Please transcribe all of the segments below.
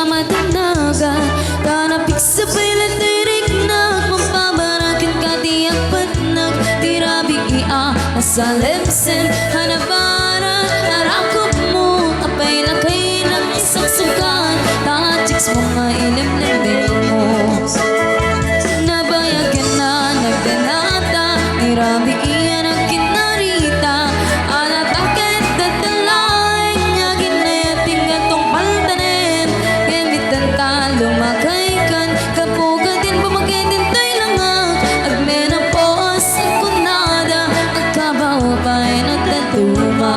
matanagan. Tanapik sa pilan dirignak, mapabarakin ka tiyak patnag. Tirabi nasalemsen, hanabaran, narakop mo. Apay lakay ng isang sukan, tachiks mga ilim-limbing mo. Nabayagan na nagdanata, tirabi ang kinarita. Alat akit tatalain, nyagin na yating atong paltanin. Gamitan ta lumakay kan, kapugatin bumagitin tayo langak. Agmenapos ang kunada, agkabaw pa'y nagtatuma.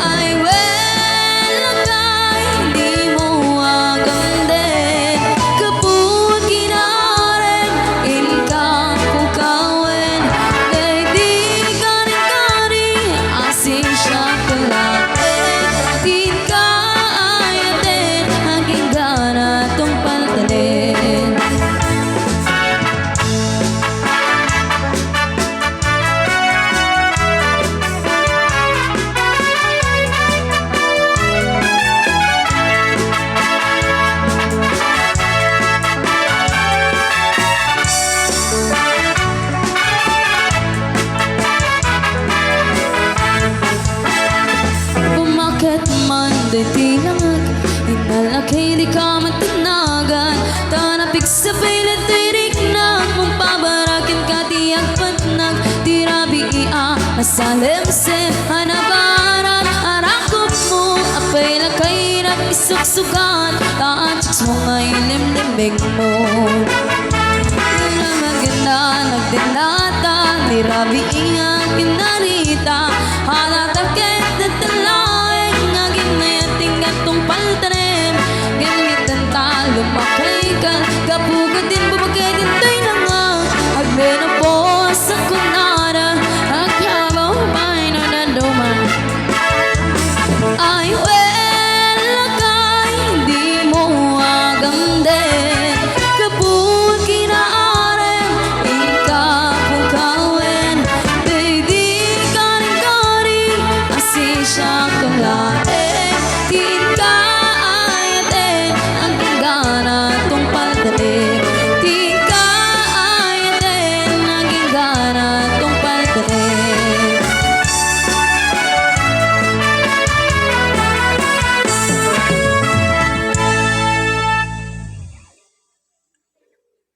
Ay welakay, di mo agandin. Kaput kinaren, inka kukawin. Kay di kari-kari, asing siya kulakit. Di ka ayatin, hanggang gana tong paltalin. Bumakit man di tinangag, inalakay di ka matanagan. Tanapik sa pilit dirignak, mong pabarakin ka tiyak patnag. Tirabi nasalemsen, hanabaran, arakop mo. Apay lakay na isuksukan, tachiks mga ilim-limbing mo. Na maganda nagdinata, tirabi ang kinarita.